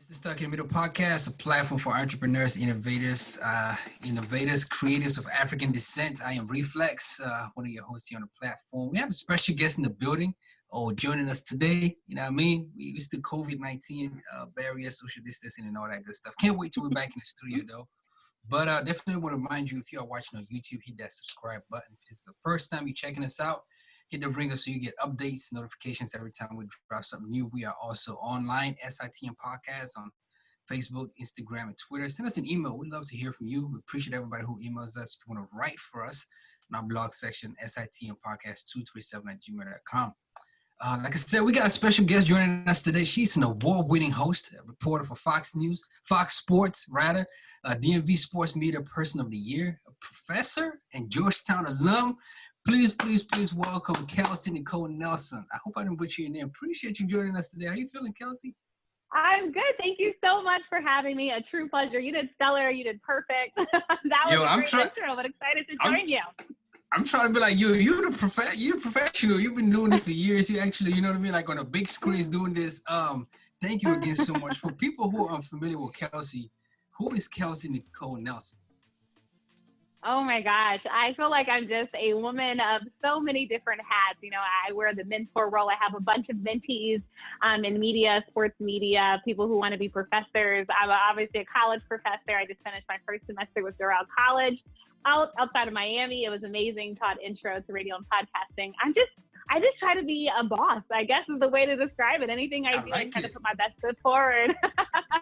This is Stuck in the Middle Podcast, a platform for entrepreneurs, innovators, creators of African descent. I am Reflex, one of your hosts here on the platform. We have a special guest in the building, joining us today. You know what I mean? We used to COVID-19 barriers, social distancing, and all that good stuff. Can't wait till we're back in the studio, though. But definitely want to remind you, if you are watching on YouTube, hit that subscribe button. If it's the first time you're checking us out, hit the ringer so you get updates, notifications every time we drop something new. We are also online, SITM Podcast on Facebook, Instagram, and Twitter. Send us an email. We'd love to hear from you. We appreciate everybody who emails us. If you want to write for us in our blog section, sitmpodcast237@gmail.com. Like I said, we got a special guest joining us today. She's an award-winning host, a reporter for Fox News, Fox Sports, rather, DMV Sports Media Person of the Year, a professor and Georgetown alum. Please welcome Kelsey Nicole Nelson. I hope I didn't butcher your name. Appreciate you joining us today. How you feeling, Kelsey? I'm good. Thank you so much for having me. A true pleasure. You did stellar. You did perfect. That was a great intro, but excited to join you. I'm trying to be like you. You're the professional. You've been doing this for years. You actually, you know what I mean? Like on a big screen doing this. Thank you again so much. For people who are unfamiliar with Kelsey, who is Kelsey Nicole Nelson? Oh my gosh. I feel like I'm just a woman of so many different hats. You know, I wear the mentor role. I have a bunch of mentees in media, sports media, people who want to be professors. I'm obviously a college professor. I just finished my first semester with Doral College outside of Miami. It was amazing. Taught intro to radio and podcasting. I just try to be a boss, I guess is the way to describe it. Anything I do, I try to put my best foot forward.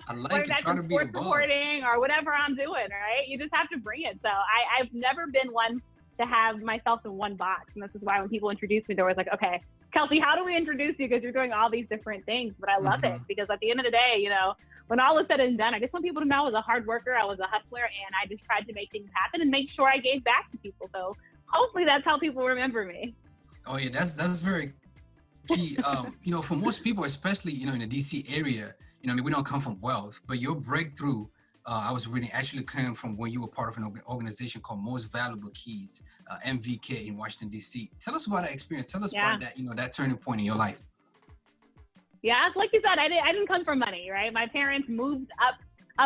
I like it. Try to be a boss. Reporting or whatever I'm doing, right? You just have to bring it. So I've never been one to have myself in one box. And this is why when people introduce me, they're always like, okay, Kelsey, how do we introduce you? Because you're doing all these different things. But I love it because at the end of the day, you know, when all is said and done, I just want people to know I was a hard worker. I was a hustler, and I just tried to make things happen and make sure I gave back to people. So hopefully that's how people remember me. Oh yeah, that's very key. You know, for most people, especially, you know, in the DC area, you know, I mean, we don't come from wealth, but your breakthrough, I was reading, actually came from when you were part of an organization called Most Valuable Kids, MVK in Washington, DC. Tell us about that experience. Tell us about that, you know, that turning point in your life. Yeah, like you said, I didn't come from money, right? My parents moved up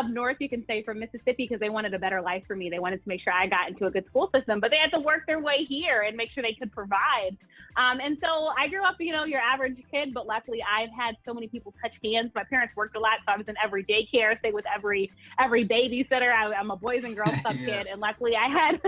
north, you can say, from Mississippi because they wanted a better life for me. They wanted to make sure I got into a good school system, but they had to work their way here and make sure they could provide. And so I grew up, you know, your average kid, but luckily I've had so many people touch hands. My parents worked a lot, so I was in every daycare, stayed with every babysitter. I'm a Boys and Girls Club kid, and luckily I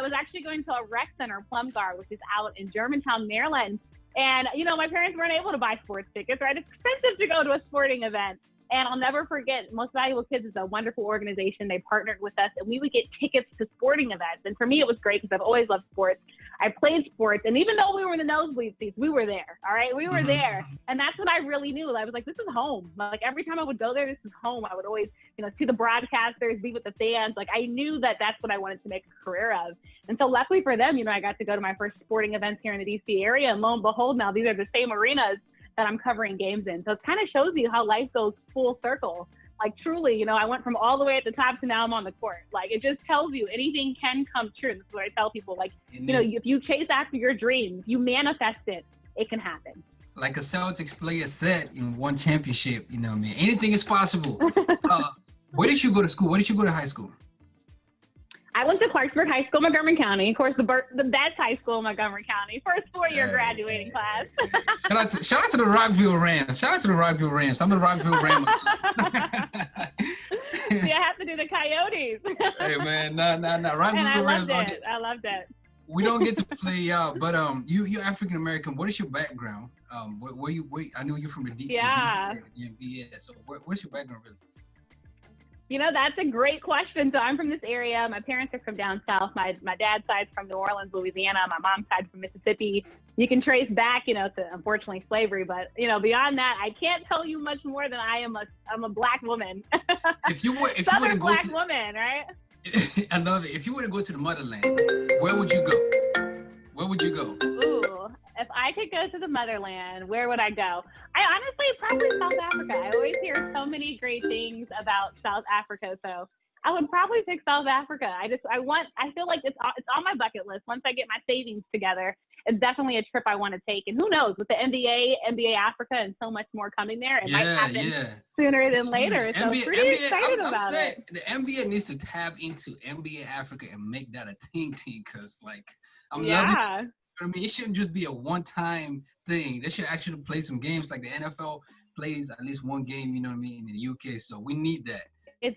was actually going to a rec center, Plum Guard, which is out in Germantown, Maryland. And, you know, my parents weren't able to buy sports tickets, right? It's expensive to go to a sporting event. And I'll never forget, Most Valuable Kids is a wonderful organization. They partnered with us, and we would get tickets to sporting events. And for me, it was great because I've always loved sports. I played sports, and even though we were in the nosebleed seats, we were there, all right? We were there. And that's what I really knew. I was like, this is home. Like, every time I would go there, this is home. I would always, you know, see the broadcasters, be with the fans. Like, I knew that that's what I wanted to make a career of. And so luckily for them, you know, I got to go to my first sporting events here in the D.C. area. And lo and behold, now these are the same arenas that I'm covering games in. So it kind of shows you how life goes full circle. Like, truly, you know, I went from all the way at the top to now I'm on the court. Like, it just tells you anything can come true. This is what I tell people. Like, you know, if you chase after your dreams, you manifest it, it can happen. Like a Celtics player said in one championship, you know what I mean? Anything is possible. Where did you go to school? Where did you go to high school? I went to Clarksburg High School, Montgomery County. Of course, the best high school in Montgomery County. First four-year graduating class. Shout out to the Rockville Rams. I'm the Rockville Ram. See, I have to do the Coyotes. Hey, man, nah. Rockville Rams. I loved it. We don't get to play out, but you're African American. What is your background? Where I know you're from the DC area. So where's your background really? You know, that's a great question. So I'm from this area. My parents are from down south. My dad's side's from New Orleans, Louisiana. My mom's side from Mississippi. You can trace back, you know, to unfortunately slavery. But, you know, beyond that, I can't tell you much more than I'm a black woman. Southern black woman, right? I love it. If you were to go to the motherland, where would you go? Ooh, if I could go to the motherland, where would I go? I honestly probably South Africa. I always hear so many great things about South Africa, so I would probably pick South Africa. I feel like it's on my bucket list once I get my savings together it's definitely a trip I want to take. And who knows, with the NBA Africa, and so much more coming there, it might happen sooner than later. So pretty excited about it. The NBA needs to tap into NBA Africa and make that a team, because like I'm loving it. I mean, it shouldn't just be a one-time thing. They should actually play some games like the NFL plays at least one game, you know what I mean, in the UK. So we need that. It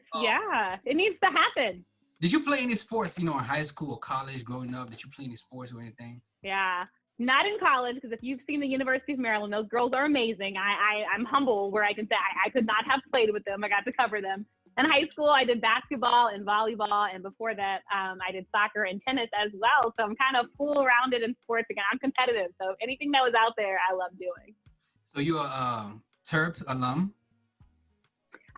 needs to happen. Did you play any sports, you know, in high school or college growing up? Did you play any sports or anything? Yeah, not in college, because if you've seen the University of Maryland, those girls are amazing. I'm humble where I can say I could not have played with them. I got to cover them. In high school, I did basketball and volleyball, and before that, I did soccer and tennis as well. So I'm kind of full-rounded in sports. Again, I'm competitive, so anything that was out there, I love doing. So you're a Terp alum?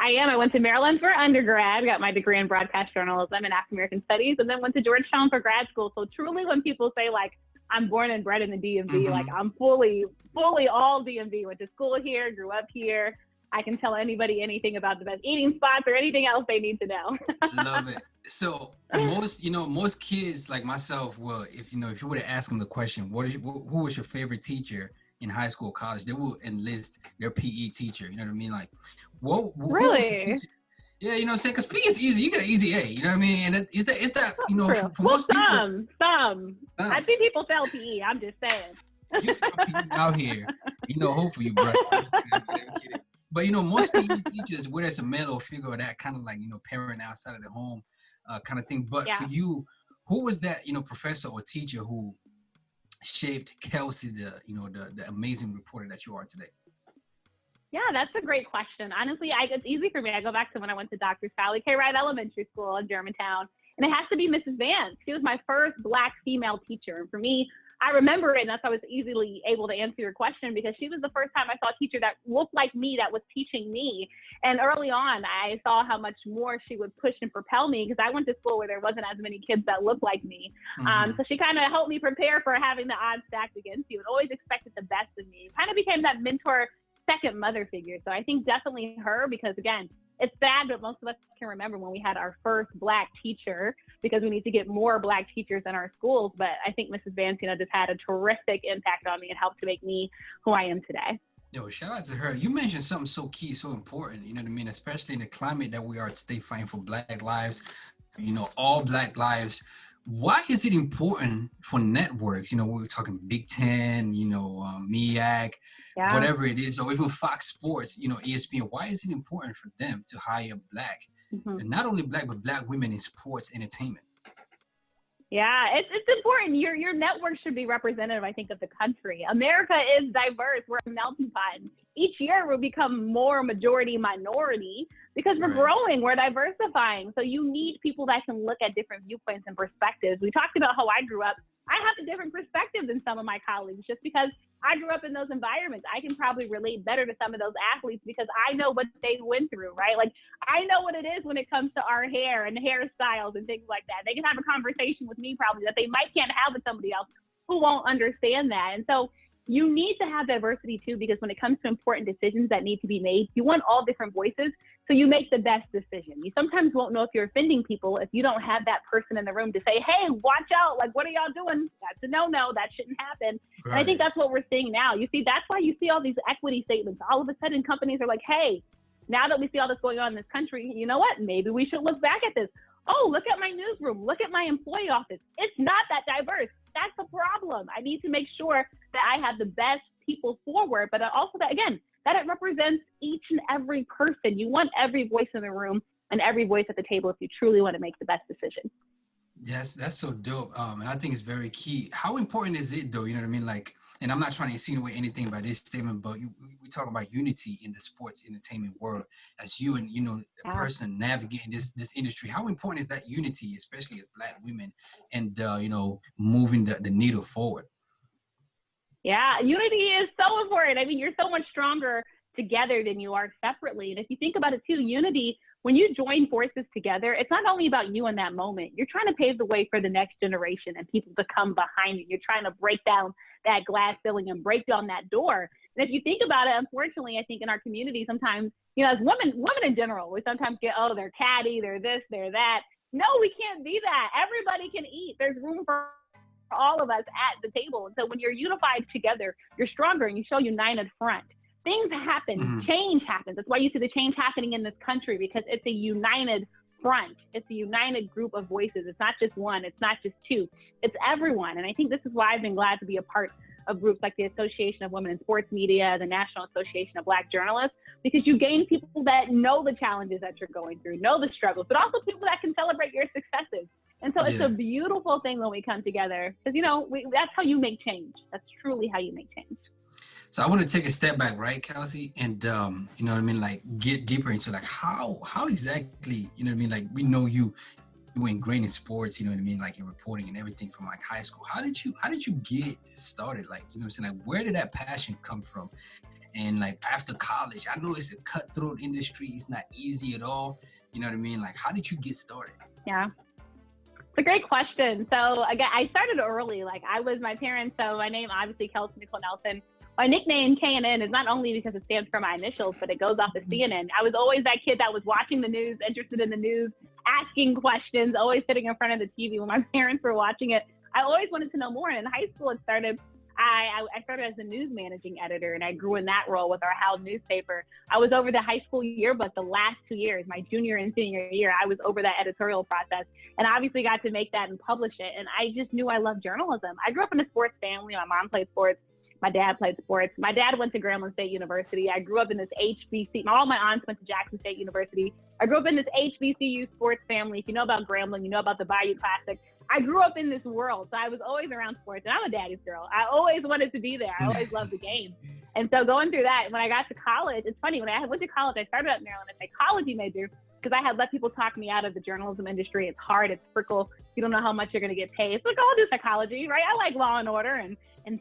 I am. I went to Maryland for undergrad, got my degree in broadcast journalism and African American studies, and then went to Georgetown for grad school. So truly, when people say like I'm born and bred in the DMV, like I'm fully all DMV. Went to school here, grew up here. I can tell anybody anything about the best eating spots or anything else they need to know. Love it. So most kids like myself will, if you were to ask them the question, who was your favorite teacher in high school, college, they will enlist their PE teacher. You know what I mean? Like, really? Yeah, you know what I'm saying? Because PE is easy. You get an easy A. You know what I mean? And is that you know, for well, most people. Some. I see people fail PE. I'm just saying. You out here, you know, hopefully, bro. But you know, most PE teachers, whether it's a male or female, that kind of like, you know, parent outside of the home kind of thing. But for you, who was that, you know, professor or teacher who shaped Kelsey, the amazing reporter that you are today? Yeah, that's a great question. Honestly, it's easy for me. I go back to when I went to Dr. Sally K. Wright Elementary School in Germantown, and it has to be Mrs. Vance. She was my first Black female teacher. And for me, I remember it, and that's how I was easily able to answer your question, because she was the first time I saw a teacher that looked like me, that was teaching me. And early on, I saw how much more she would push and propel me, because I went to school where there wasn't as many kids that looked like me. So she kind of helped me prepare for having the odds stacked against you, and always expected the best of me. Kind of became that mentor, second mother figure. So I think definitely her, because again, it's sad, but most of us can remember when we had our first Black teacher, because we need to get more Black teachers in our schools. But I think Mrs. Vance, just had a terrific impact on me and helped to make me who I am today. Yo, shout out to her. You mentioned something so key, so important, you know what I mean? Especially in the climate that we are today, fighting for Black lives, you know, all Black lives. Why is it important for networks? You know, we were talking Big Ten, you know, MEAC, whatever it is, or even Fox Sports, you know, ESPN. Why is it important for them to hire Black, and not only Black, but Black women in sports entertainment? Yeah, it's important. Your network should be representative, I think, of the country. America is diverse. We're a melting pot. Each year we'll become more majority minority because we're growing, we're diversifying. So you need people that can look at different viewpoints and perspectives. We talked about how I grew up. I have a different perspective than some of my colleagues, just because I grew up in those environments. I can probably relate better to some of those athletes because I know what they went through, right? Like, I know what it is when it comes to our hair and hairstyles and things like that. They can have a conversation with me probably that they can't have with somebody else who won't understand that. And so you need to have diversity too, because when it comes to important decisions that need to be made, you want all different voices so you make the best decision. You sometimes won't know if you're offending people if you don't have that person in the room to say, hey, watch out, like, what are y'all doing? That's a no-no, that shouldn't happen. Right. And I think that's what we're seeing now. You see, that's why you see all these equity statements. All of a sudden companies are like, hey, now that we see all this going on in this country, you know what? Maybe we should look back at this. Oh, look at my newsroom. Look at my employee office. It's not that diverse. That's the problem. I need to make sure that I have the best people forward, but also that, again, that it represents each and every person. You want every voice in the room and every voice at the table if you truly want to make the best decision. Yes, that's so dope. And I think it's very key. How important is it, though? You know what I mean? Like, and I'm not trying to insinuate anything by this statement, but we talk about unity in the sports entertainment world as you and, you know, a person navigating this industry. How important is that unity, especially as Black women, and, you know, moving the needle forward? Yeah, unity is so important. I mean, you're so much stronger together than you are separately. And if you think about it too, unity, when you join forces together, it's not only about you in that moment. You're trying to pave the way for the next generation and people to come behind you. You're trying to break down that glass ceiling and break down that door. And if you think about it, unfortunately, I think in our community sometimes, you know, as women in general, we sometimes get, oh, they're catty, they're this, they're that. No, we can't be that. Everybody can eat. There's room for all of us at the table. And so when you're unified together, you're stronger and you show united front. Things happen, change happens. That's why you see the change happening in this country, because it's a united front. It's a united group of voices. It's not just one, it's not just two, it's everyone. And I think this is why I've been glad to be a part of groups like the Association of Women in Sports Media, the National Association of Black Journalists, because you gain people that know the challenges that you're going through, know the struggles, but also people that can celebrate your successes. And so it's a beautiful thing when we come together, because, you know, that's how you make change. That's truly how you make change. So I want to take a step back, right, Kelsey? And, you know what I mean? Like, get deeper into, like, how exactly, you know what I mean? Like, we know you were ingrained in sports, you know what I mean? Like, in reporting and everything from, like, high school. How did you get started? Like, you know what I'm saying? Like, where did that passion come from? And, like, after college, I know it's a cutthroat industry. It's not easy at all. You know what I mean? Like, how did you get started? Yeah. It's a great question. So, again, I started early. Like, I was my parents, so my name, obviously, Kelsey Nicole Nelson. My nickname, KNN, is not only because it stands for my initials, but it goes off of CNN. I was always that kid that was watching the news, interested in the news, asking questions, always sitting in front of the TV when my parents were watching it. I always wanted to know more. And in high school, it started, I started as a news managing editor, and I grew in that role with our Howell newspaper. I was over the high school yearbook the last 2 years, my junior and senior year. I was over that editorial process, and obviously got to make that and publish it. And I just knew I loved journalism. I grew up in a sports family. My mom played sports. My dad played sports. My dad went to Grambling State University. I grew up in this HBC. All my aunts went to Jackson State University. I grew up in this HBCU sports family. If you know about Grambling, you know about the Bayou Classic. I grew up in this world, so I was always around sports. And I'm a daddy's girl. I always wanted to be there. I always loved the game. And so going through that, when I got to college, it's funny, when I went to college, I started at Maryland, a psychology major, because I had let people talk me out of the journalism industry. It's hard, it's fickle. You don't know how much you're going to get paid. So like, I'll do psychology, right? I like Law and Order and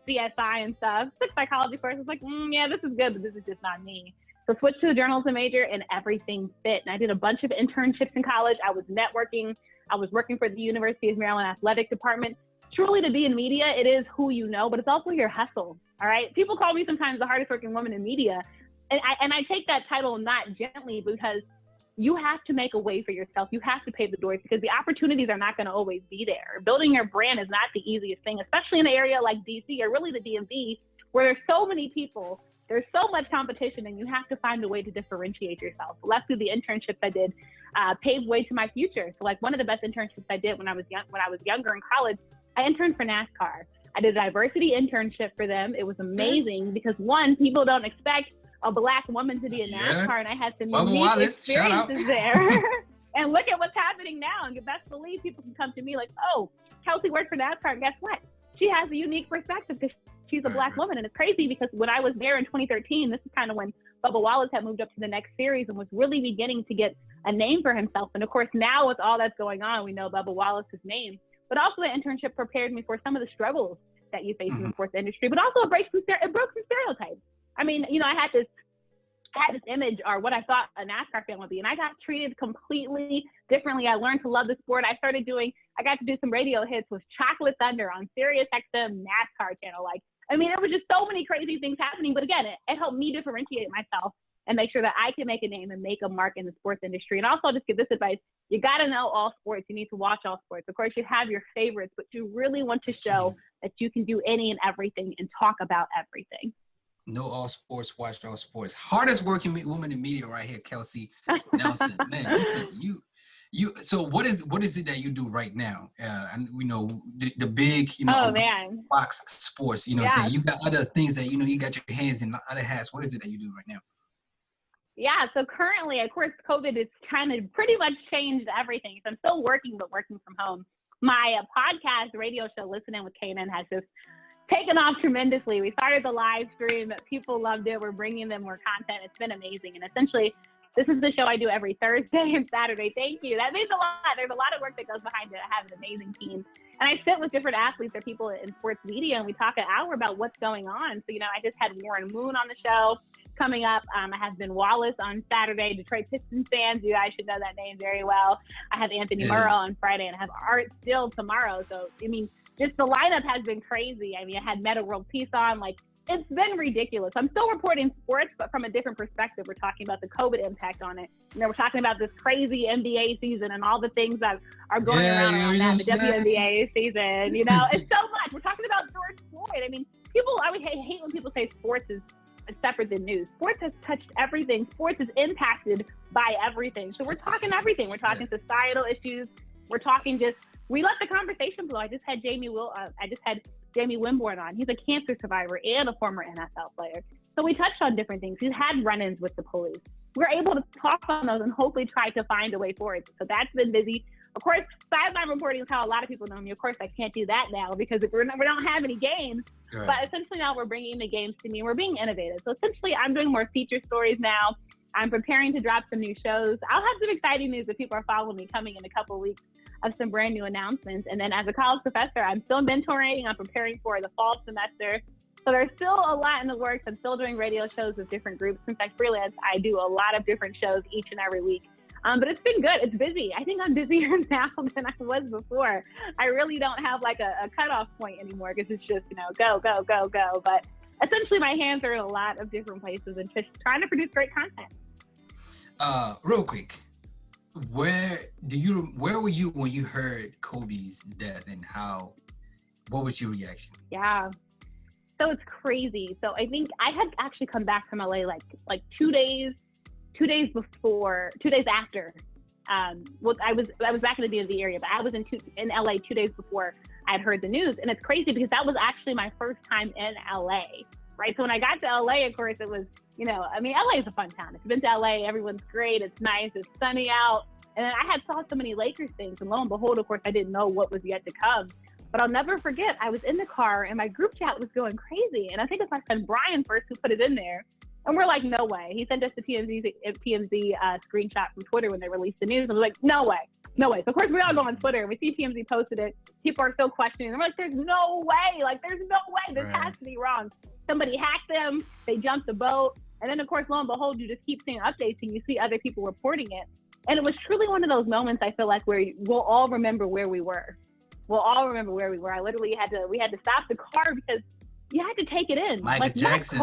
CSI and stuff. Took psychology first. I was like, yeah, this is good, but this is just not me. So switched to a journalism major, and everything fit. And I did a bunch of internships in college. I was networking. I was working for the University of Maryland Athletic Department. Truly, to be in media, it is who you know, but it's also your hustle. All right. People call me sometimes the hardest working woman in media. And I take that title not gently, because you have to make a way for yourself. You have to pave the doors, because the opportunities are not going to always be there. Building your brand is not the easiest thing, especially in an area like DC or really the DMV, where there's so many people, there's so much competition, and you have to find a way to differentiate yourself. So luckily, the internships I did paved way to my future. So like one of the best internships I did when I was younger in college, I interned for NASCAR. I did a diversity internship for them. It was amazing because, one, people don't expect a Black woman to be in NASCAR, and I had some unique experiences there. And look at what's happening now. And you best believe people can come to me like, oh, Kelsey worked for NASCAR, and guess what? She has a unique perspective because she's a Black woman. And it's crazy because when I was there in 2013, this is kind of when Bubba Wallace had moved up to the next series and was really beginning to get a name for himself. And of course, now with all that's going on, we know Bubba Wallace's name. But also the internship prepared me for some of the struggles that you face in the sports industry, but also it broke some stereotypes. I mean, you know, I had this image, or what I thought a NASCAR fan would be, and I got treated completely differently. I learned to love the sport. I got to do some radio hits with Chocolate Thunder on Sirius XM NASCAR channel. Like, I mean, there was just so many crazy things happening, but again, it helped me differentiate myself and make sure that I can make a name and make a mark in the sports industry. And also, I'll just give this advice. You got to know all sports. You need to watch all sports. Of course, you have your favorites, but you really want to show that you can do any and everything and talk about everything. Know all sports, watch all sports. Hardest working woman in media right here, Kelsey Nelson. Man, listen, you. So what is it that you do right now? And we know the big, Fox Sports. You know, what I'm saying? You got other things that you got your hands in other hats. What is it that you do right now? Yeah, so currently, of course, COVID has kind of pretty much changed everything. So I'm still working, but working from home. My podcast radio show, Listening with Kanan, has just taken off tremendously. We started the live stream. People loved it. We're bringing them more content. It's been amazing. And essentially, this is the show I do every Thursday and Saturday. Thank you. That means a lot. There's a lot of work that goes behind it. I have an amazing team. And I sit with different athletes or people in sports media, and we talk an hour about what's going on. So, I just had Warren Moon on the show coming up. I have Ben Wallace on Saturday, Detroit Pistons fans. You guys should know that name very well. I have Anthony Murrow on Friday, and I have Art Still tomorrow. So, just the lineup has been crazy. I had Meta World Peace on. Like, it's been ridiculous. I'm still reporting sports, but from a different perspective. We're talking about the COVID impact on it. We're talking about this crazy NBA season and all the things that are going around that, the WNBA season. It's so much. We're talking about George Floyd. I mean, I would hate when people say sports is separate than news. Sports has touched everything. Sports is impacted by everything. So we're talking everything. We're talking societal issues. We're talking we let the conversation flow. I just had Jamie Wimborne on. He's a cancer survivor and a former NFL player. So we touched on different things. He's had run-ins with the police. We're able to talk on those and hopefully try to find a way forward. So that's been busy. Of course, sideline reporting is how a lot of people know me. Of course, I can't do that now because we don't have any games. Right. But essentially now we're bringing the games to me and we're being innovative. So essentially I'm doing more feature stories now. I'm preparing to drop some new shows. I'll have some exciting news if people are following me coming in a couple of weeks of some brand new announcements. And then as a college professor, I'm still mentoring. I'm preparing for the fall semester. So there's still a lot in the works. I'm still doing radio shows with different groups. Since I freelance, I do a lot of different shows each and every week. But it's been good. It's busy. I think I'm busier now than I was before. I really don't have like a cutoff point anymore because it's just, go, go, go, go. But essentially my hands are in a lot of different places and just trying to produce great content. Real quick, where were you when you heard Kobe's death and what was your reaction? Yeah. So it's crazy. So I think I had actually come back from LA like 2 days after. I was back in the DMV area, but I was in LA 2 days before I'd heard the news. And it's crazy because that was actually my first time in LA, right? So when I got to LA, of course, it was, LA is a fun town. If you've been to LA, everyone's great. It's nice. It's sunny out. And then I had saw so many Lakers things. And lo and behold, of course, I didn't know what was yet to come. But I'll never forget, I was in the car and my group chat was going crazy. And I think it's my friend Brian first who put it in there. And we're like, no way. He sent us the TMZ screenshot from Twitter when they released the news. And I was like, no way. So, of course, we all go on Twitter and we see TMZ posted it. People are still questioning. I'm like, there's no way. There's no way. This has to be wrong. Somebody hacked them. They jumped the boat. And then, of course, lo and behold, you just keep seeing updates and you see other people reporting it. And it was truly one of those moments, I feel like, where we'll all remember where we were. I literally we had to stop the car because you had to take it in. Michael Jackson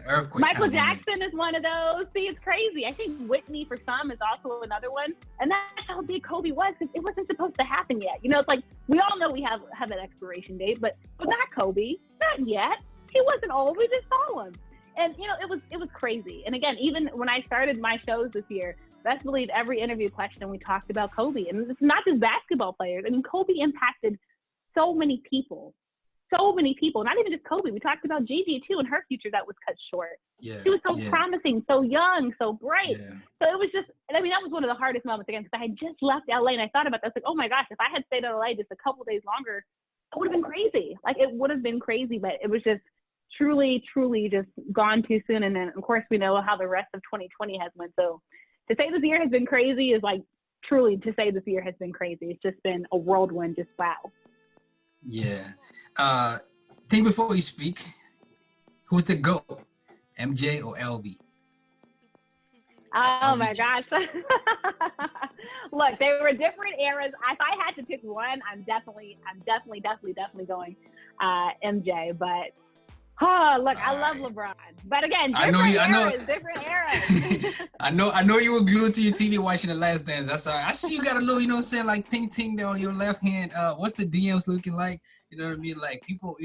earthquake. Michael Jackson is one of those. See, it's crazy. I think Whitney for some is also another one. And that's how big Kobe was because it wasn't supposed to happen yet. It's like we all know we have an expiration date, but not Kobe. Not yet. He wasn't old. We just saw him. And, it was crazy. And again, even when I started my shows this year, best believe every interview question we talked about Kobe. And it's not just basketball players. I mean, Kobe impacted so many people. Not even just Kobe. We talked about Gigi too and her future that was cut short. Yeah, she was so promising, so young, so bright. Yeah. So it was just, that was one of the hardest moments again because I had just left LA and I thought about that. I was like, oh my gosh, if I had stayed in LA just a couple days longer, it would have been crazy. It would have been crazy, but it was just truly, truly just gone too soon. And then, of course, we know how the rest of 2020 has went. So to say this year has been crazy is truly to say this year has been crazy. It's just been a whirlwind, just wow. Yeah. Think before you speak, who's the GOAT, MJ or LB? Oh my gosh. Look, they were different eras. If I had to pick one, I'm definitely going MJ, but look, I love LeBron. But again, different eras. I know you were glued to your TV watching The Last Dance. That's all right. I see you got a little, like ting ting there on your left hand. What's the DMs looking like? You know what I mean? Like people,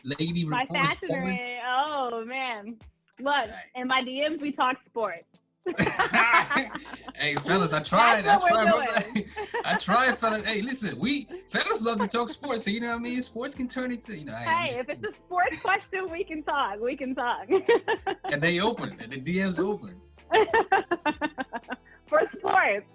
lady my reporters. Oh man. Look, in my DMs we talk sports. Hey fellas, I tried, fellas. Hey, listen, fellas love to talk sports, so you know what I mean. Sports can turn into, Hey, if it's a sports question, we can talk. And they open, and the DMs open. For sports,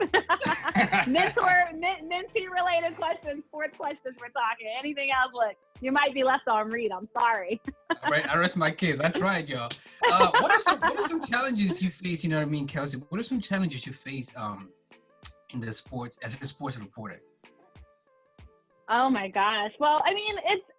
Minty related questions, sports questions. We're talking. Anything else? Look, you might be left on read. I'm sorry. All right, I rest my case. I tried, y'all. What are some challenges you face? You know what I mean, Kelsey? What are some challenges you face in the sports as a sports reporter? Oh my gosh. Well, I mean,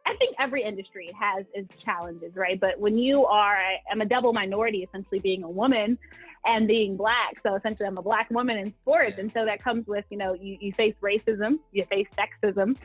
I think every industry has its challenges, right? But when I'm a double minority, essentially being a woman and being Black. So essentially I'm a Black woman in sports. And so that comes with, you face racism, you face sexism.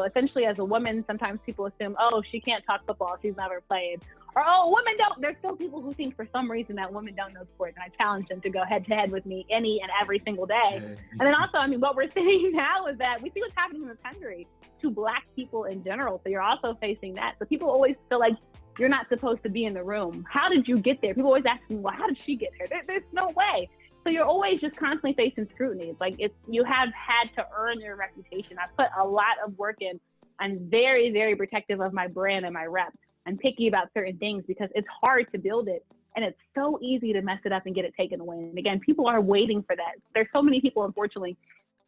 Essentially as a woman, sometimes people assume, oh, she can't talk football, she's never played. Or, oh, women don't. There's still people who think for some reason that women don't know sports. And I challenge them to go head to head with me any and every single day. Yeah. And then also, what we're seeing now is that we see what's happening in the country to Black people in general. So you're also facing that. So people always feel like you're not supposed to be in the room. How did you get there? People always ask me, well, how did she get there? There's no way. So you're always just constantly facing scrutiny. It's like you have had to earn your reputation. I've put a lot of work in. I'm very, very protective of my brand and my rep. I'm picky about certain things because it's hard to build it. And it's so easy to mess it up and get it taken away. And again, people are waiting for that. There's so many people, unfortunately,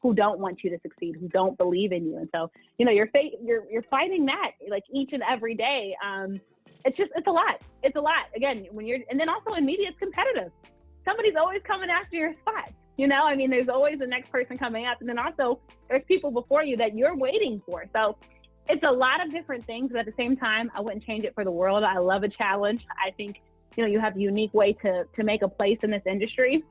who don't want you to succeed, who don't believe in you. And so, you're fighting that like each and every day. It's a lot. It's a lot. Again, and then also in media, it's competitive. Somebody's always coming after your spot. There's always the next person coming up. And then also there's people before you that you're waiting for. So it's a lot of different things, but at the same time, I wouldn't change it for the world. I love a challenge. I think, you have a unique way to make a place in this industry.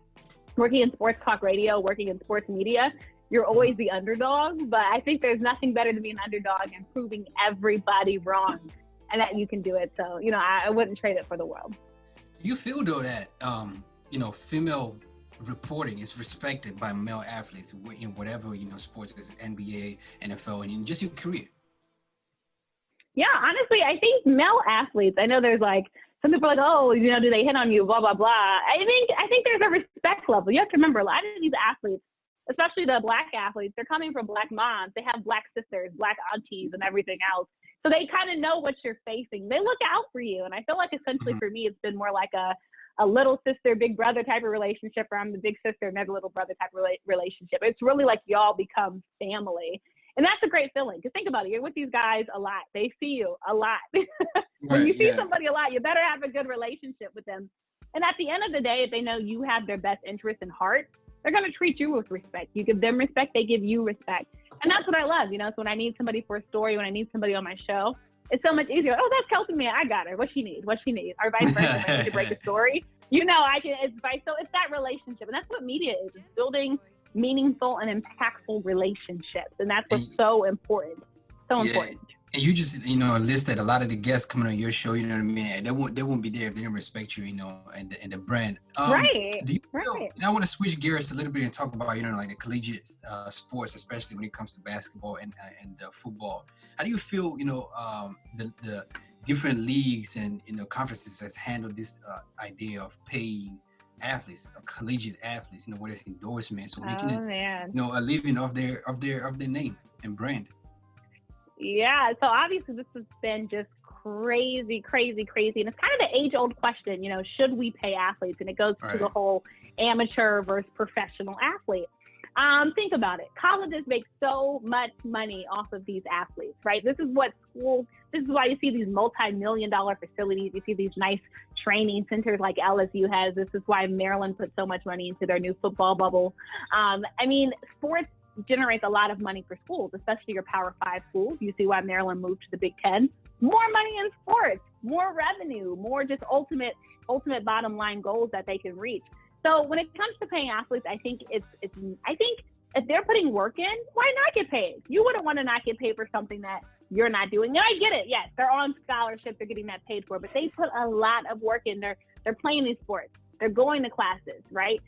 Working in sports talk radio, working in sports media, you're always the underdog, but I think there's nothing better to be an underdog and proving everybody wrong and that you can do it. So, I wouldn't trade it for the world. You feel though that, female reporting is respected by male athletes in whatever, sports, NBA, NFL, and in just your career? Yeah, honestly, I think male athletes, I know there's like, some people are like, oh, do they hit on you, blah, blah, blah. I think there's a respect level. You have to remember, a lot of these athletes, especially the Black athletes, they're coming from Black moms. They have Black sisters, Black aunties, and everything else. So they kind of know what you're facing. They look out for you. And I feel like essentially for me, it's been more like a little sister, big brother type of relationship, where I'm the big sister and they're the little brother type of relationship. It's really like y'all become family. And that's a great feeling. Because think about it, you're with these guys a lot. They see you a lot. When you see somebody a lot, you better have a good relationship with them. And at the end of the day, if they know you have their best interest in heart, they're going to treat you with respect. You give them respect, they give you respect. And that's what I love. So when I need somebody for a story, when I need somebody on my show, it's so much easier. Oh, that's Kelsey, man. I got her. What she needs. Or vice versa. If I need to break a story, I can. So it's that relationship. And that's what media is. It's building meaningful and impactful relationships. And that's what's so important. So important. And you just, listed a lot of the guests coming on your show, and they won't be there if they didn't respect you, and the brand. Right. Do you feel, and I want to switch gears a little bit and talk about, like the collegiate sports, especially when it comes to basketball and football. How do you feel, the different leagues and, conferences that's handled this idea of paying athletes, collegiate athletes, whether it's endorsements or making it, a living of their name and brand? Yeah, so obviously this has been just crazy. And it's kind of the age-old question, should we pay athletes? And it goes to the whole amateur versus professional athlete. Think about it. Colleges make so much money off of these athletes, right? This is why you see these multi-million-dollar facilities. You see these nice training centers like LSU has. This is why Maryland put so much money into their new football bubble. Sports generates a lot of money for schools, especially your Power 5 schools. You see why Maryland moved to the Big Ten. More money in sports, more revenue, more just ultimate bottom line goals that they can reach. So when it comes to paying athletes, I think if they're putting work in, why not get paid? You wouldn't want to not get paid for something that you're not doing. And I get it. Yes, they're on scholarship, they're getting that paid for, but they put a lot of work in. They're playing these sports. They're going to classes, right?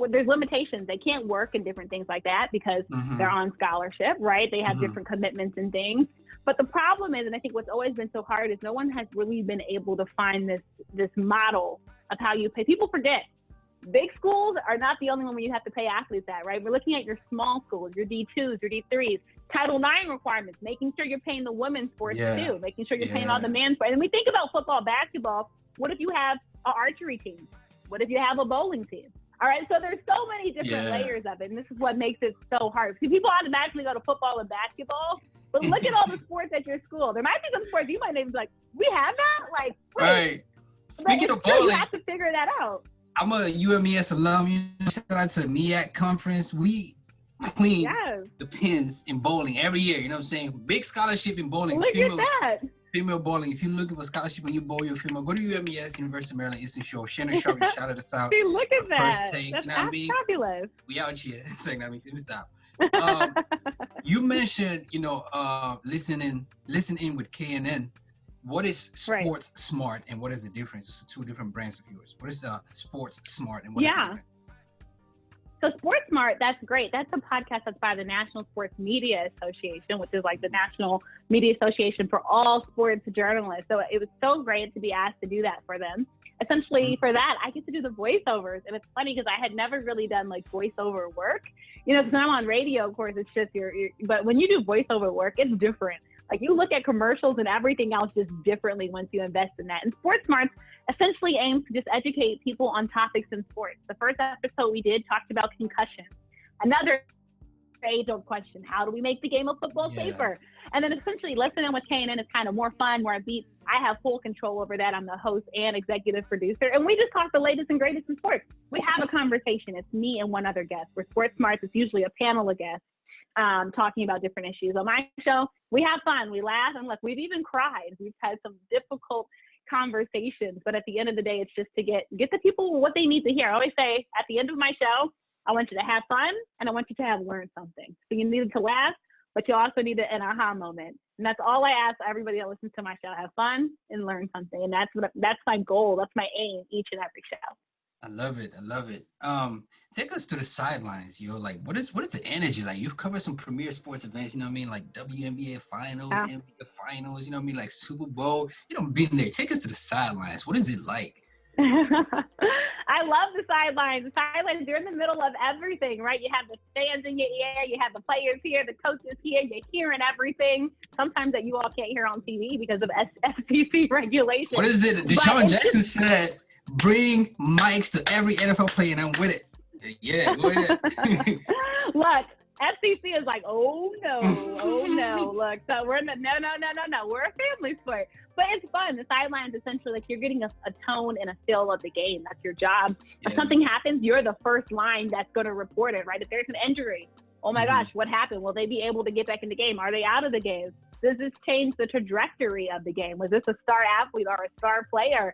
There's limitations. They can't work and different things like that because they're on scholarship, right? They have different commitments and things. But the problem is, and I think what's always been so hard is no one has really been able to find this model of how you pay. People forget. Big schools are not the only one where you have to pay athletes at, right? We're looking at your small schools, your D2s, your D3s, Title IX requirements, making sure you're paying the women's sports too, making sure you're paying all the men's sports. And we think about football, basketball. What if you have an archery team? What if you have a bowling team? All right, so there's so many different layers of it, and this is what makes it so hard. See, people automatically go to football and basketball, but look at all the sports at your school. There might be some sports you might even be like, we have that? Like, right. Speaking of bowling, you have to figure that out. I'm a UMES alum. Shout out to MEAC conference. clean Yes. the pins in bowling every year. You know what I'm saying? Big scholarship in bowling. Look at that. Female bowling. If you're looking for scholarship when you bowl your female, go to UMES, University of Maryland Eastern Shore. Shannon Sharp, shout out to out. See, look at First that. take, That's, you know what I mean? fabulous. We out here. It's like, I mean, let me stop. You mentioned, listening with KNN. What is Sports Smart and what is the difference? It's two different brands of yours. What is Sports Smart and what is the difference? So Sports Smart, that's great. That's a podcast that's by the National Sports Media Association, which is like the National Media Association for all sports journalists. So it was so great to be asked to do that for them. Essentially, for that, I get to do the voiceovers. And it's funny because I had never really done like voiceover work. Because when I'm on radio, of course, it's just but when you do voiceover work, it's different. Like you look at commercials and everything else just differently once you invest in that. And Sports Smarts essentially aims to just educate people on topics in sports. The first episode we did talked about concussion. Another age-old question, how do we make the game of football safer? And then essentially listening with KNN is kind of more fun, more upbeat. I have full control over that. I'm the host and executive producer. And we just talk the latest and greatest in sports. We have a conversation. It's me and one other guest. For Sports Smarts, it's usually a panel of guests. Talking about different issues. On my show, we have fun, we laugh, and look, we've even cried. We've had some difficult conversations, but at the end of the day, it's just to get the people what they need to hear. I always say at the end of my show, I want you to have fun and I want you to have learned something. So you needed to laugh, but you also need an aha moment. And that's all I ask everybody that listens to my show, have fun and learn something. And that's my goal. That's my aim each and every show. I love it. Take us to the sidelines, like what is the energy like? You've covered some premier sports events, you know what I mean? Like WNBA finals, NBA finals, you know what I mean? Like Super Bowl, been there. Take us to the sidelines. What is it like? I love the sidelines. The sidelines, you're in the middle of everything, right? You have the fans in your ear, you have the players here, the coaches here, you're hearing everything. Sometimes that you all can't hear on TV because of FCC regulations. What is it? Deshaun Jackson said, bring mics to every NFL player, and I'm with it. Yeah, go ahead. Look, FCC is like, oh no. Look, so we're no. We're a family sport, but it's fun. The sidelines essentially like you're getting a tone and a feel of the game. That's your job. Yeah. If something happens, you're the first line that's going to report it, right? If there's an injury, oh my gosh, what happened? Will they be able to get back in the game? Are they out of the game? Does this change the trajectory of the game? Was this a star athlete or a star player?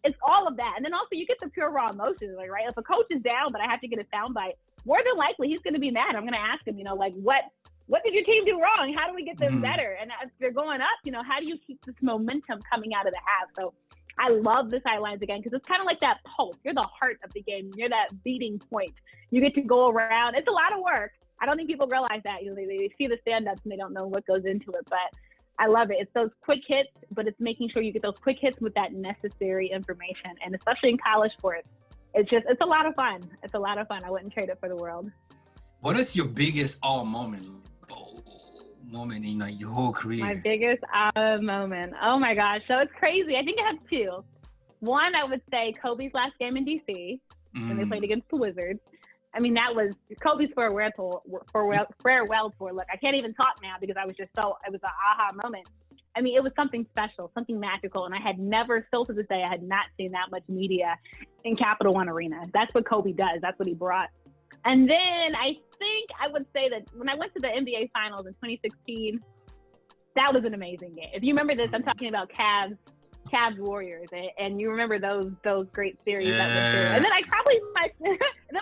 It's all of that. And then also you get the pure raw emotions, like, right? If a coach is down, but I have to get a soundbite, more than likely he's going to be mad. I'm going to ask him, what did your team do wrong? How do we get them better? And as they're going up, how do you keep this momentum coming out of the half? So I love the sidelines again, because it's kind of like that pulse. You're the heart of the game. You're that beating point. You get to go around. It's a lot of work. I don't think people realize that. They see the stand-ups and they don't know what goes into it. But I love it. It's those quick hits, but it's making sure you get those quick hits with that necessary information. And especially in college sports, it's a lot of fun. It's a lot of fun. I wouldn't trade it for the world. What is your biggest moment in your whole career? My biggest moment. Oh my gosh. So it's crazy. I think I have two. One, I would say Kobe's last game in DC when they played against the Wizards. I mean, that was Kobe's farewell tour. Look, I can't even talk now because it was an aha moment. I mean, it was something special, something magical. And I had never, still to this day, I had not seen that much media in Capital One Arena. That's what Kobe does. That's what he brought. And then I think I would say that when I went to the NBA Finals in 2016, that was an amazing game. If you remember this, I'm talking about Cavs Warriors, and you remember those great series that went through. And then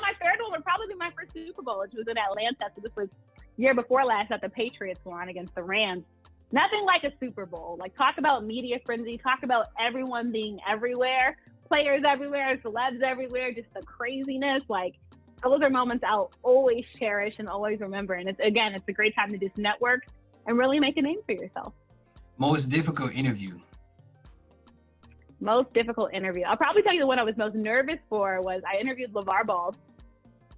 my third one would probably be my first Super Bowl, which was in Atlanta. So this was year before last that the Patriots won against the Rams. Nothing like a Super Bowl. Like, talk about media frenzy, talk about everyone being everywhere, players everywhere, celebs everywhere, just the craziness. Like, those are moments I'll always cherish and always remember. And it's a great time to just network and really make a name for yourself. Most difficult interview. Most difficult interview. I'll probably tell you the one I was most nervous for was I interviewed LeVar Ball.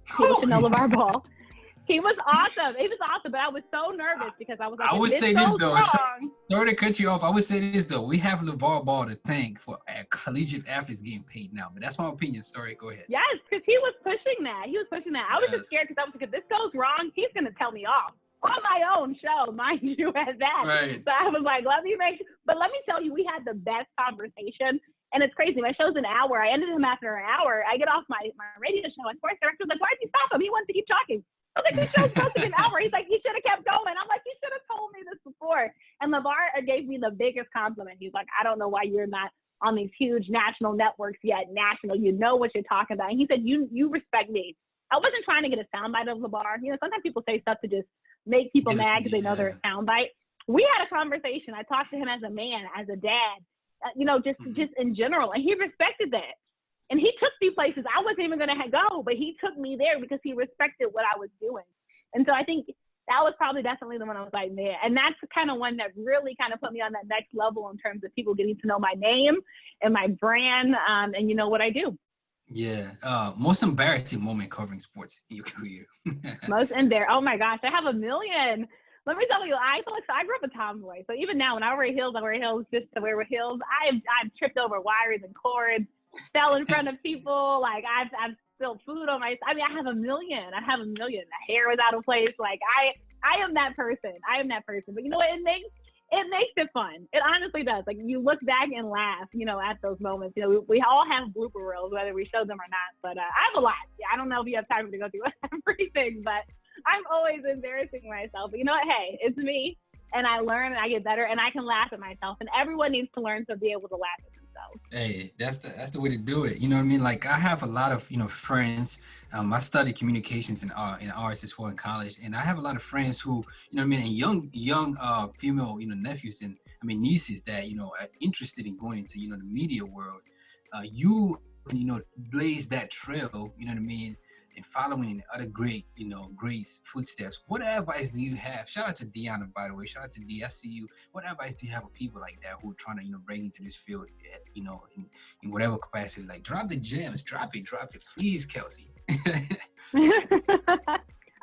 People should know LeVar Ball. He was awesome. He was awesome, but I was so nervous because I was like, I would say this though. Wrong. Sorry to cut you off. I would say this though. We have LeVar Ball to thank for collegiate athletes getting paid now, but that's my opinion. Sorry, go ahead. Yes, because he was pushing that. I was just scared because I was like, if this goes wrong, he's going to tell me off. On my own show, mind you, at that. Right. So I was like, let me tell you, we had the best conversation. And it's crazy. My show's an hour. I ended him after an hour. I get off my radio show, and sports director was like, why did you stop him? He wants to keep talking. I was like, this show's supposed to be an hour. He's like, you should have kept going. I'm like, you should have told me this before. And LeVar gave me the biggest compliment. He's like, I don't know why you're not on these huge national networks yet. National, you know what you're talking about. And he said, you respect me. I wasn't trying to get a soundbite of LeVar. You know, sometimes people say stuff to just make people mad because they know they're a soundbite. We had a conversation. I talked to him as a man, as a dad, you know, just in general. And he respected that. And he took me places I wasn't even going to go, but he took me there because he respected what I was doing. And so I think that was probably definitely the one I was like, man. And that's the kind of one that really kind of put me on that next level in terms of people getting to know my name and my brand, and you know what I do. Yeah. Most embarrassing moment covering sports in your career. Most embarrassing. Oh my gosh, I have a million. Let me tell you, I feel like I grew up a tomboy. So even now, when I wear heels just to wear heels. I've tripped over wires and cords, fell in front of people. Like I've spilled food on my. I mean, I have a million. The hair was out of place. Like I am that person. But you know what? It makes it fun. It honestly does. Like you look back and laugh, you know, at those moments. You know, we all have blooper reels, whether we show them or not. But I have a lot. Yeah, I don't know if you have time to go through everything, but I'm always embarrassing myself. But you know what? Hey, it's me, and I learn and I get better, and I can laugh at myself. And everyone needs to learn to be able to laugh at themselves. Hey, that's the way to do it. You know what I mean? Like I have a lot of, you know, friends. I studied communications and arts as well in college, and I have a lot of friends who, you know what I mean, and young female, you know, nephews and nieces that, you know, are interested in going into, you know, the media world. You know, blaze that trail, you know what I mean, and following in other great, you know, great footsteps. What advice do you have? Shout out to Deanna, by the way. Shout out to D. I see you. What advice do you have for people like that who are trying to, you know, break into this field, you know, in whatever capacity? Like, drop the gems, drop it, please, Kelsey.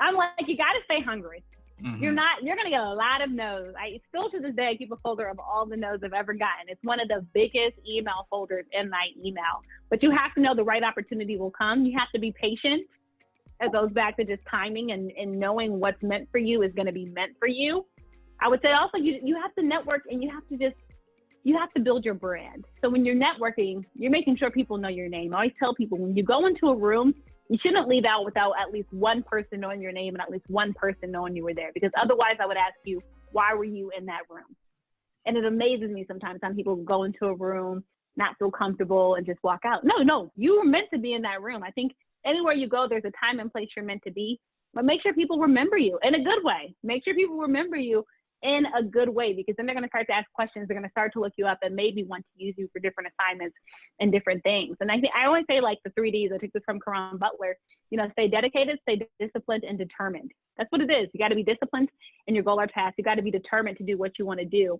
I'm like, you got to stay hungry. Mm-hmm. You're going to get a lot of no's. I still to this day keep a folder of all the no's I've ever gotten. It's one of the biggest email folders in my email. But you have to know the right opportunity will come. You have to be patient. It goes back to just timing and knowing what's meant for you is going to be meant for you. I would say also you have to network and you have to build your brand. So when you're networking, you're making sure people know your name. I always tell people when you go into a room, you shouldn't leave out without at least one person knowing your name and at least one person knowing you were there. Because otherwise I would ask you, why were you in that room? And it amazes me sometimes some people go into a room, not feel comfortable and just walk out. No, you were meant to be in that room. I think anywhere you go, there's a time and place you're meant to be, but make sure people remember you in a good way. Make sure people remember you in a good way, because then they're going to start to ask questions. They're going to start to look you up and maybe want to use you for different assignments and different things. And I think I always say like the 3 Ds. I took this from Karan Butler, you know, stay dedicated, stay disciplined, and determined. That's what it is. You got to be disciplined in your goal or task. You got to be determined to do what you want to do.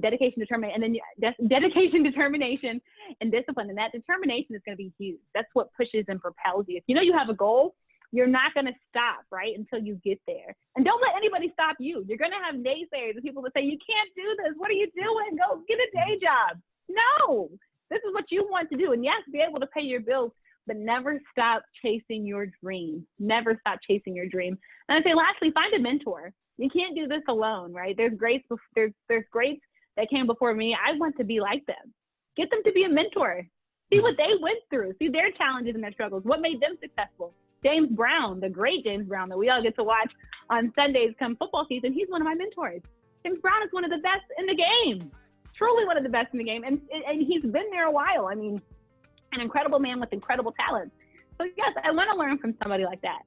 Dedication, determination, and then dedication, determination, and discipline. And that determination is going to be huge. That's what pushes and propels you. If you know you have a goal, you're not going to stop, right, until you get there. And don't let anybody stop you. You're going to have naysayers and people that say, you can't do this. What are you doing? Go get a day job. No, this is what you want to do. And yes, be able to pay your bills, but never stop chasing your dream. Never stop chasing your dream. And I say, lastly, find a mentor. You can't do this alone, right? There's greats that came before me. I want to be like them. Get them to be a mentor. See what they went through. See their challenges and their struggles. What made them successful? James Brown, the great James Brown that we all get to watch on Sundays come football season, he's one of my mentors. James Brown is one of the best in the game. Truly one of the best in the game. And he's been there a while. I mean, an incredible man with incredible talent. So yes, I want to learn from somebody like that,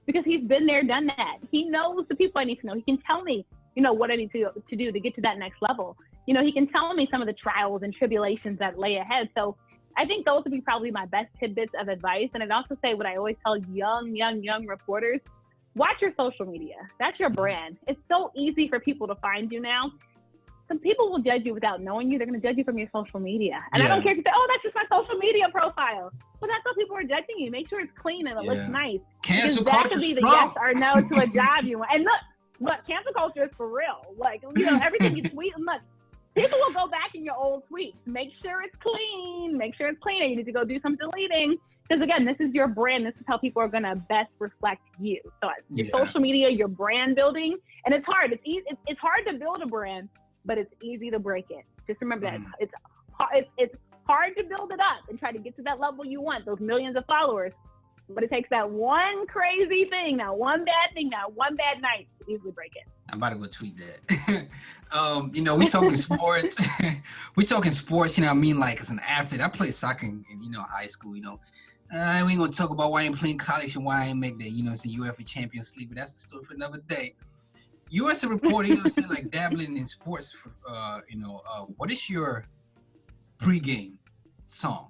because he's been there, done that. He knows the people I need to know. He can tell me, you know, what I need to do to get to that next level. You know, he can tell me some of the trials and tribulations that lay ahead. So I think those would be probably my best tidbits of advice. And I'd also say what I always tell young reporters, watch your social media. That's your brand. It's so easy for people to find you now. Some people will judge you without knowing you. They're going to judge you from your social media. And I don't care if you say, oh, that's just my social media profile. Well, that's how people are judging you. Make sure it's clean and it looks nice. Cancel culture that could be the yes or no to a job you want. And look, cancel culture is for real. Like, you know, everything you tweet, look, people will go back in your old tweets. Make sure it's clean. Make sure it's clean. And you need to go do some deleting. Because again, this is your brand. This is how people are going to best reflect you. So your social media, your brand building. And it's hard. It's hard to build a brand, but it's easy to break it. Just remember that. It's hard to build it up and try to get to that level you want, those millions of followers. But it takes that one crazy thing, that one bad thing, that one bad night to easily break it. I'm about to go tweet that. We talking sports. We talking sports, you know what I mean? Like, as an athlete, I played soccer in high school, we ain't gonna talk about why I ain't playing college and why I ain't make the, it's the UEFA Champions League, but that's a story for another day. You as a reporter, like dabbling in sports, what is your pregame song?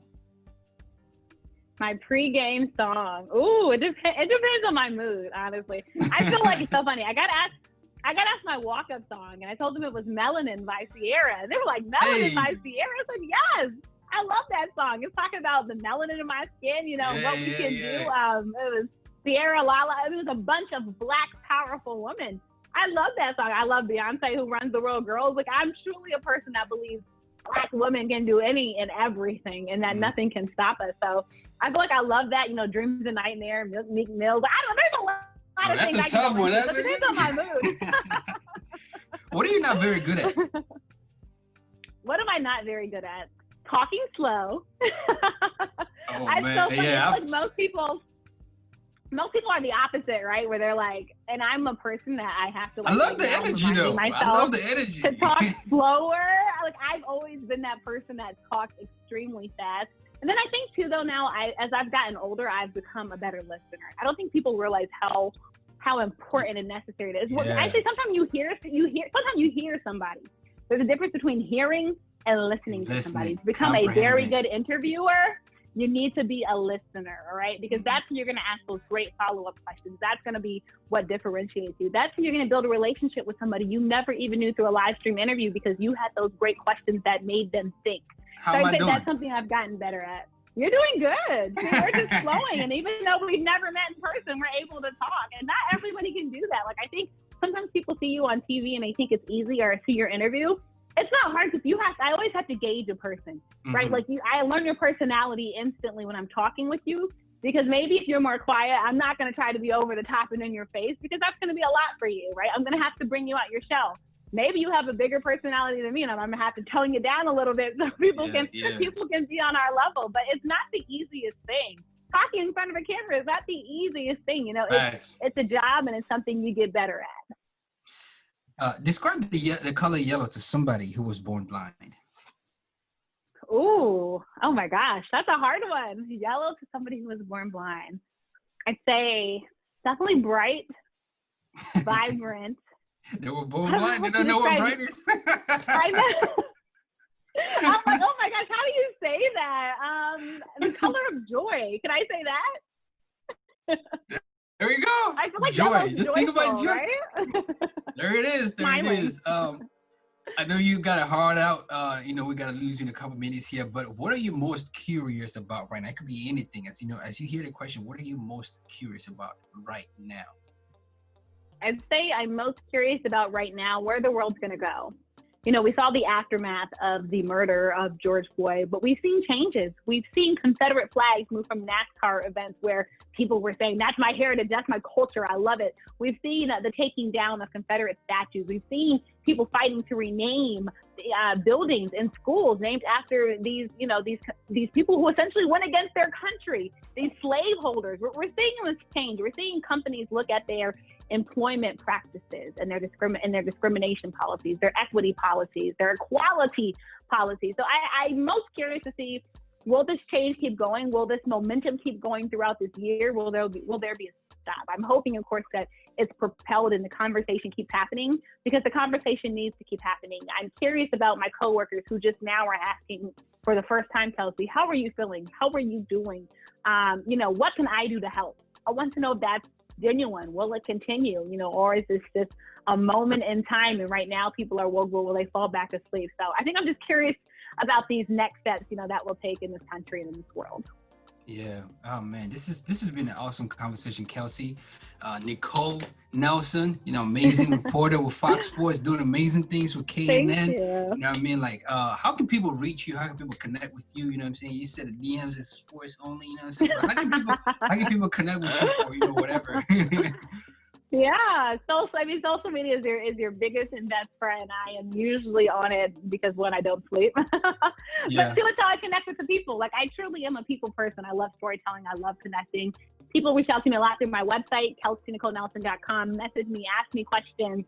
My pregame song. Ooh, it depends on my mood, honestly. I feel like it's so funny. I got asked my walk-up song, and I told them it was Melanin by Ciara. And they were like, Melanin by Ciara? I said, yes, I love that song. It's talking about the melanin in my skin, what we can do. It was Ciara, Lala. It was a bunch of Black, powerful women. I love that song. I love Beyonce, Who Runs the World Girls. Like, I'm truly a person that believes Black women can do any and everything, and that nothing can stop us. So I feel like I love that, Dreams and Nightmare, Meek Mills. I don't know, there's a lot of things. That's a tough one. But it depends on my mood. What are you not very good at? What am I not very good at? Talking slow. Oh, I'm man. so funny. Yeah, Like most people are the opposite, right? Where they're like, and I'm a person that I have to like. I love the energy, though. I love the energy. To talk slower. Like, I've always been that person that talks extremely fast. And then I think too, though, now as I've gotten older, I've become a better listener. I don't think people realize how important and necessary it is. Yeah. I say sometimes you hear somebody. There's a difference between hearing and listening to somebody. To become a very good interviewer, you need to be a listener, all right? Because that's when you're going to ask those great follow-up questions. That's going to be what differentiates you. That's when you're going to build a relationship with somebody you never even knew through a live stream interview because you had those great questions that made them think. How am I doing? That's something I've gotten better at. You're doing good. We're just flowing. And even though we've never met in person, we're able to talk. And not everybody can do that. Like, I think sometimes people see you on TV and they think it's easy, or see your interview. It's not hard because I always have to gauge a person, right? Like, I learn your personality instantly when I'm talking with you, because maybe if you're more quiet, I'm not going to try to be over the top and in your face, because that's going to be a lot for you, right? I'm going to have to bring you out your shell. Maybe you have a bigger personality than me, and I'm going to have to tone you down a little bit so people can be on our level. But it's not the easiest thing. Talking in front of a camera is not the easiest thing. It's a job, and it's something you get better at. Describe the color yellow to somebody who was born blind. Ooh, oh my gosh, that's a hard one. Yellow to somebody who was born blind. I'd say definitely bright, vibrant. They were born blind. They don't know what bright is. I know. I'm like, oh my gosh, how do you say that? The color of joy. Can I say that? There we go. I feel like joy. Just think about joy. Right? There it is. There Smiling. It is. I know you got it hard out. We got to lose you in a couple minutes here. But what are you most curious about right now? It could be anything. As you hear the question, what are you most curious about right now? I'd say I'm most curious about right now where the world's going to go. We saw the aftermath of the murder of George Floyd, but we've seen changes. We've seen Confederate flags move from NASCAR events where people were saying, that's my heritage, that's my culture, I love it. We've seen the taking down of Confederate statues. We've seen people fighting to rename buildings in schools named after these people who essentially went against their country, these slaveholders. We're seeing this change. We're seeing companies look at their employment practices and their discrimination policies, their equity policies, their equality policies. So I'm most curious to see, will this change keep going? Will this momentum keep going throughout this year? Will there be a stop? I'm hoping, of course, that it's propelled and the conversation keeps happening, because the conversation needs to keep happening. I'm curious about my coworkers who just now are asking for the first time, Kelsey, how are you feeling? How are you doing? What can I do to help? I want to know if that's genuine. Will it continue? Or is this just a moment in time? And right now people are woke, will they fall back asleep? So I think I'm just curious about these next steps, that we'll take in this country and in this world. Yeah. Oh man, this has been an awesome conversation, Kelsey. Nicole Nelson, amazing reporter with Fox Sports, doing amazing things with KNN. Thank you. You know what I mean? Like, how can people reach you? How can people connect with you? You know what I'm saying? You said the DMs is sports only. You know what I'm saying? But how can people connect with you, or whatever? Yeah, social media is your biggest and best friend. I am usually on it because, one, I don't sleep. Yeah. But two, it's how I connect with the people. Like, I truly am a people person. I love storytelling. I love connecting. People reach out to me a lot through my website, KelseyNicoleNelson.com. Message me, ask me questions,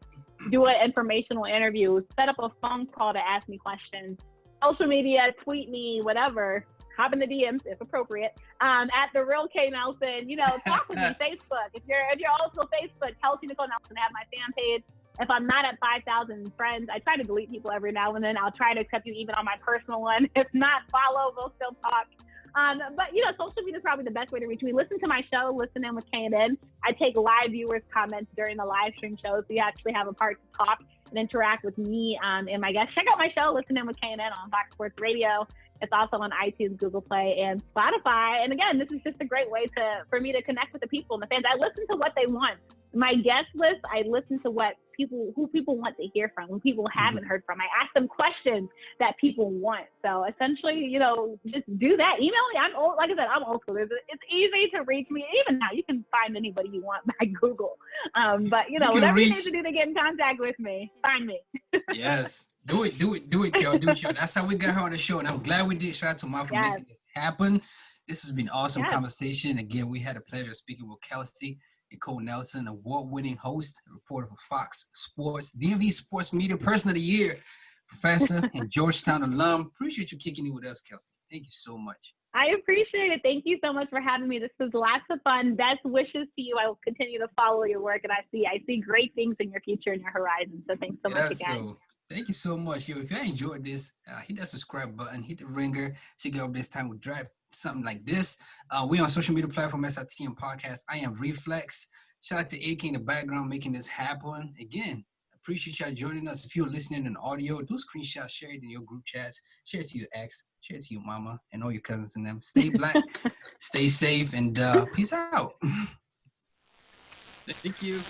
do an informational interview, set up a phone call to ask me questions. Social media, tweet me, whatever. Hop in the DMs if appropriate. At The Real K Nelson, talk with me. Facebook. If you're old school, Facebook, Kelsey Nicole Nelson. Have my fan page. If I'm not at 5,000 friends, I try to delete people every now and then. I'll try to accept you even on my personal one. If not, follow. We'll still talk. But social media is probably the best way to reach me. Listen to my show, Listen In with K&N. I take live viewers' comments during the live stream show, so you actually have a part to talk and interact with me and my guests. Check out my show, Listen In with K&N on Fox Sports Radio. It's also on iTunes, Google Play, and Spotify. And again, this is just a great way for me to connect with the people and the fans. I listen to what they want. My guest list, I listen to who people want to hear from, who people haven't heard from. I ask them questions that people want. So essentially, just do that. Email me. I'm old. Like I said, I'm old school. It's easy to reach me. Even now, you can find anybody you want by Google. But whatever you need to do to get in contact with me, find me. Yes. Do it, y'all. Do it, y'all. That's how we got her on the show. And I'm glad we did. Shout out to Ma for making this happen. This has been awesome conversation. Again, we had a pleasure speaking with Kelsey Nicole Nelson, award-winning host, reporter for Fox Sports, DMV Sports Media Person of the Year, professor and Georgetown alum. Appreciate you kicking it with us, Kelsey. Thank you so much. I appreciate it. Thank you so much for having me. This was lots of fun. Best wishes to you. I will continue to follow your work, and I see great things in your future and your horizon. So thanks so much again. So, thank you so much. If you enjoyed this, hit that subscribe button, hit the ringer. So you get up this time we drive something like this. We on social media platform SITM Podcast. I am Reflex. Shout out to AK in the background making this happen. Again, appreciate y'all joining us. If you're listening in audio, do screenshots, share it in your group chats, share it to your ex, share it to your mama and all your cousins and them. Stay black, stay safe, and peace out. Thank you.